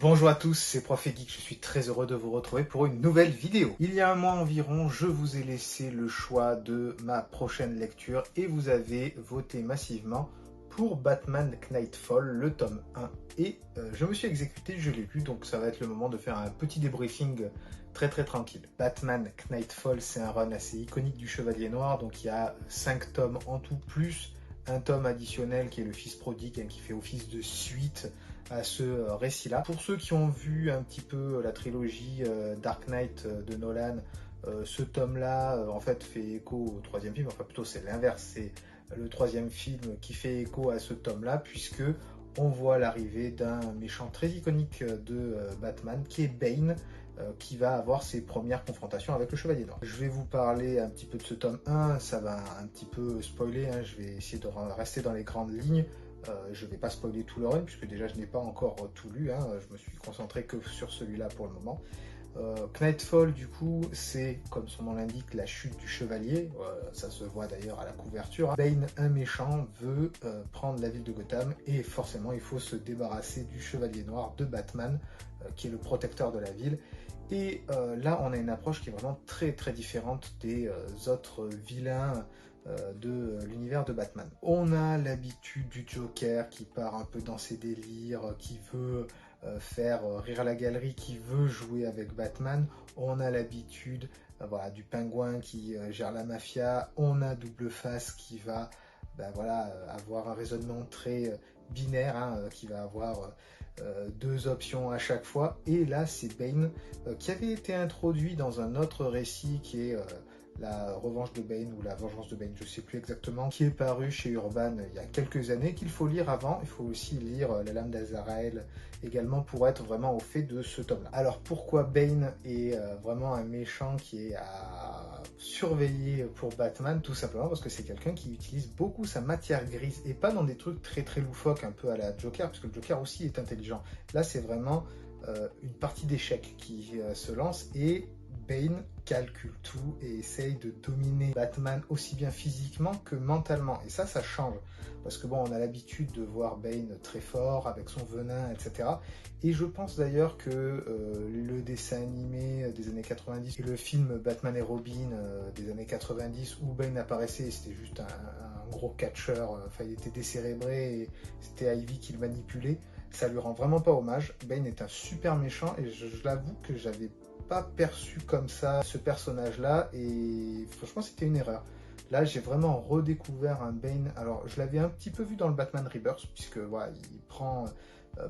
Bonjour à tous, c'est Prof Geek, je suis très heureux de vous retrouver pour une nouvelle vidéo. Il y a un mois environ, je vous ai laissé le choix de ma prochaine lecture et vous avez voté massivement pour Batman Knightfall, le tome 1. Et je me suis exécuté, je l'ai lu, donc ça va être le moment de faire un petit débriefing très tranquille. Batman Knightfall, c'est un run assez iconique du Chevalier Noir, donc il y a 5 tomes en tout, plus un tome additionnel qui est le Fils Prodigue, qui fait office de suite à ce récit-là. Pour ceux qui ont vu un petit peu la trilogie Dark Knight de Nolan, ce tome-là en fait fait écho au troisième film, enfin plutôt c'est l'inverse, c'est le troisième film qui fait écho à ce tome-là, puisque on voit l'arrivée d'un méchant très iconique de Batman, qui est Bane, qui va avoir ses premières confrontations avec le Chevalier Noir. Je vais vous parler un petit peu de ce tome 1, ça va un petit peu spoiler, je vais essayer de rester dans les grandes lignes. Je ne vais pas spoiler tout le run, puisque déjà je n'ai pas encore tout lu, je me suis concentré que sur celui-là pour le moment. Knightfall, du coup, c'est, comme son nom l'indique, la chute du chevalier, ça se voit d'ailleurs à la couverture. Bane, un méchant, veut prendre la ville de Gotham, et forcément il faut se débarrasser du chevalier noir de Batman, qui est le protecteur de la ville. Et là on a une approche qui est vraiment très différente des autres vilains de l'univers de Batman. On a l'habitude du Joker qui part un peu dans ses délires, qui veut faire rire la galerie, qui veut jouer avec Batman. On a l'habitude voilà, du Pingouin qui gère la mafia. On a Double Face qui va avoir un raisonnement très binaire, qui va avoir deux options à chaque fois. Et là, c'est Bane qui avait été introduit dans un autre récit qui est la revanche de Bane ou la vengeance de Bane, je ne sais plus exactement, qui est paru chez Urban il y a quelques années, qu'il faut lire avant. Il faut aussi lire La Lame d'Azaraël également pour être vraiment au fait de ce tome-là. Alors pourquoi Bane est vraiment un méchant qui est à surveiller pour Batman? Tout simplement parce que c'est quelqu'un qui utilise beaucoup sa matière grise, et pas dans des trucs très loufoques un peu à la Joker, parce que le Joker aussi est intelligent. Là c'est vraiment une partie d'échecs qui se lance, et Bane calcule tout et essaye de dominer Batman aussi bien physiquement que mentalement. Et ça change. Parce que bon, on a l'habitude de voir Bane très fort, avec son venin, etc. Et je pense d'ailleurs que le dessin animé des années 90 et le film Batman et Robin des années 90, où Bane apparaissait, c'était juste un gros catcheur, il était décérébré et c'était Ivy qui le manipulait. Ça lui rend vraiment pas hommage. Bane est un super méchant, et je l'avoue que j'avais pas perçu comme ça ce personnage là, et franchement c'était une erreur. Là j'ai vraiment redécouvert un Bane. Alors je l'avais un petit peu vu dans le Batman Rebirth, puisque voilà, il prend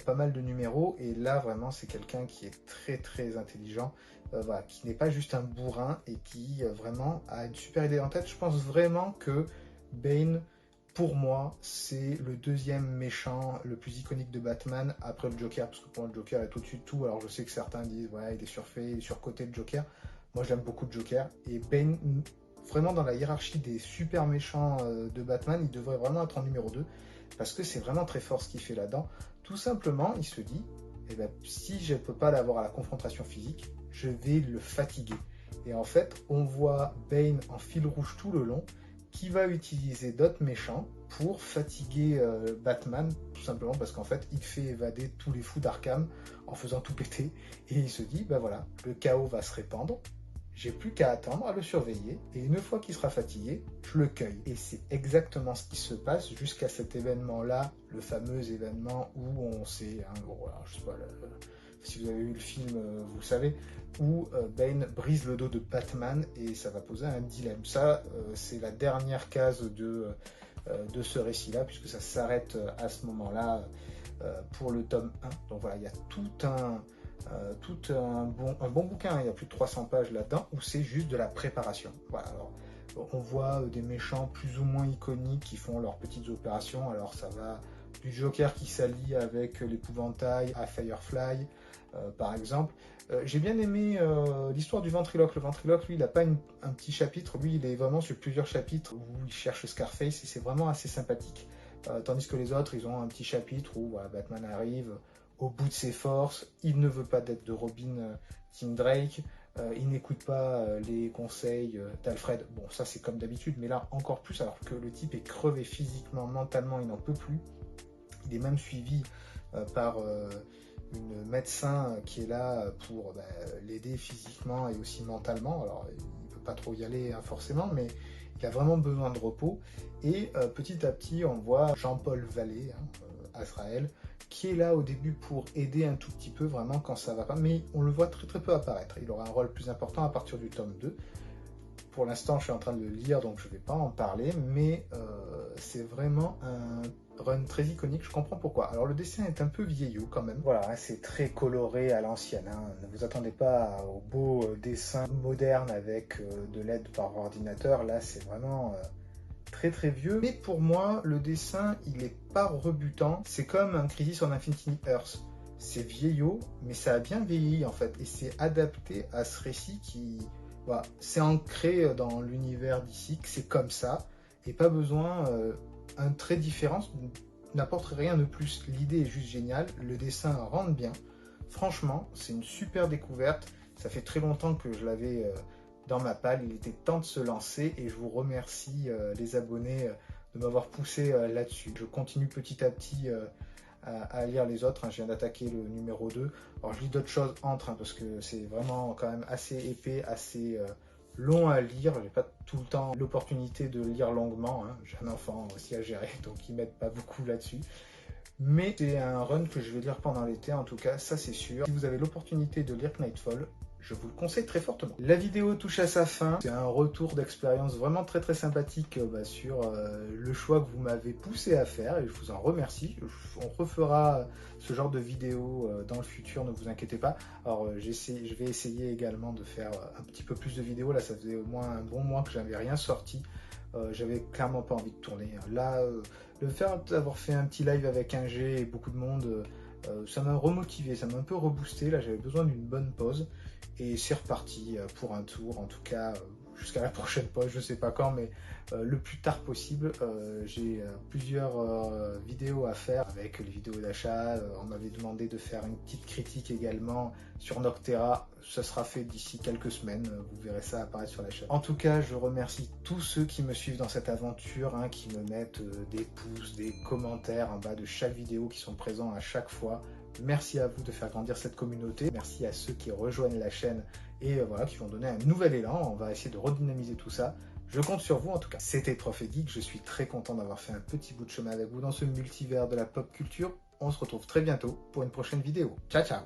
pas mal de numéros, et là vraiment c'est quelqu'un qui est très intelligent, voilà, qui n'est pas juste un bourrin, et qui vraiment a une super idée en tête. Je pense vraiment que Bane, pour moi, c'est le deuxième méchant le plus iconique de Batman après le Joker, parce que pour moi, le Joker est au-dessus de tout. Alors je sais que certains disent ouais, il est surfait, il est surcoté le Joker. Moi j'aime beaucoup le Joker, et Bane, vraiment dans la hiérarchie des super méchants de Batman, il devrait vraiment être en numéro 2, parce que c'est vraiment très fort ce qu'il fait là-dedans. Tout simplement, il se dit, eh ben, si je ne peux pas l'avoir à la confrontation physique, je vais le fatiguer. Et en fait, on voit Bane en fil rouge tout le long, qui va utiliser d'autres méchants pour fatiguer Batman, tout simplement parce qu'en fait il fait évader tous les fous d'Arkham en faisant tout péter, et il se dit ben voilà, le chaos va se répandre, j'ai plus qu'à attendre à le surveiller, et une fois qu'il sera fatigué, je le cueille. Et c'est exactement ce qui se passe jusqu'à cet événement là, le fameux événement où on sait, je sais pas, si vous avez vu le film, vous le savez, où Bane brise le dos de Batman, et ça va poser un dilemme. Ça, c'est la dernière case de ce récit-là, puisque ça s'arrête à ce moment-là pour le tome 1. Donc voilà, il y a tout un bon bouquin, il y a plus de 300 pages là-dedans, où c'est juste de la préparation. Voilà, alors, on voit des méchants plus ou moins iconiques qui font leurs petites opérations. Alors ça va du Joker qui s'allie avec l'épouvantail à Firefly, par exemple. J'ai bien aimé l'histoire du ventriloque. Le ventriloque, lui, il n'a pas un petit chapitre, lui, il est vraiment sur plusieurs chapitres où il cherche Scarface, et c'est vraiment assez sympathique. Tandis que les autres, ils ont un petit chapitre où voilà, Batman arrive au bout de ses forces, il ne veut pas d'être de Robin Tim Drake, il n'écoute pas les conseils d'Alfred. Bon, ça c'est comme d'habitude, mais là encore plus, alors que le type est crevé physiquement, mentalement, il n'en peut plus. Il est même suivi par une médecin qui est là pour l'aider physiquement et aussi mentalement. Alors il ne peut pas trop y aller hein, forcément, mais il a vraiment besoin de repos. Et petit à petit, on voit Jean-Paul Vallée, Azrael, qui est là au début pour aider un tout petit peu vraiment quand ça va pas, mais on le voit très très peu apparaître. Il aura un rôle plus important à partir du tome 2. Pour l'instant, je suis en train de le lire, donc je ne vais pas en parler, mais c'est vraiment un run très iconique, je comprends pourquoi. Alors le dessin est un peu vieillot quand même. Voilà, hein, c'est très coloré à l'ancienne. Hein. Ne vous attendez pas au beau dessin moderne avec de l'aide par ordinateur. Là, c'est vraiment très très vieux. Mais pour moi, le dessin, il n'est pas rebutant. C'est comme un Crisis on Infinite Earth. C'est vieillot, mais ça a bien vieilli en fait. Et c'est adapté à ce récit qui... Voilà, c'est ancré dans l'univers d'ici, que c'est comme ça. Et pas besoin... un trait différent n'apporte rien de plus. L'idée est juste géniale, le dessin rentre bien. Franchement, c'est une super découverte. Ça fait très longtemps que je l'avais dans ma palle. Il était temps de se lancer et je vous remercie les abonnés de m'avoir poussé là-dessus. Je continue petit à petit à lire les autres. Hein. Je viens d'attaquer le numéro 2. Alors je lis d'autres choses entre, hein, parce que c'est vraiment quand même assez épais, assez... long à lire, j'ai pas tout le temps l'opportunité de lire longuement, hein. J'ai un enfant aussi à gérer, donc il m'aide pas beaucoup là-dessus. Mais c'est un run que je vais lire pendant l'été, en tout cas, ça c'est sûr. Si vous avez l'opportunité de lire Knightfall, je vous le conseille très fortement. La vidéo touche à sa fin. C'est un retour d'expérience vraiment très très sympathique sur le choix que vous m'avez poussé à faire et je vous en remercie. On refera ce genre de vidéo dans le futur, ne vous inquiétez pas. Alors je vais essayer également de faire un petit peu plus de vidéos. Là, ça faisait au moins un bon mois que j'avais rien sorti. J'avais clairement pas envie de tourner. Là, le fait d'avoir fait un petit live avec un G et beaucoup de monde, ça m'a remotivé, ça m'a un peu reboosté. Là, j'avais besoin d'une bonne pause. Et c'est reparti pour un tour, en tout cas jusqu'à la prochaine pause, je sais pas quand, mais le plus tard possible. J'ai plusieurs vidéos à faire avec les vidéos d'achat. On m'avait demandé de faire une petite critique également sur Noctera. Ça sera fait d'ici quelques semaines, vous verrez ça apparaître sur la chaîne. En tout cas, je remercie tous ceux qui me suivent dans cette aventure, hein, qui me mettent des pouces, des commentaires en bas de chaque vidéo, qui sont présents à chaque fois. Merci à vous de faire grandir cette communauté. Merci à ceux qui rejoignent la chaîne et voilà, qui vont donner un nouvel élan. On va essayer de redynamiser tout ça. Je compte sur vous en tout cas. C'était Prof et Geek. Je suis très content d'avoir fait un petit bout de chemin avec vous dans ce multivers de la pop culture. On se retrouve très bientôt pour une prochaine vidéo. Ciao, ciao!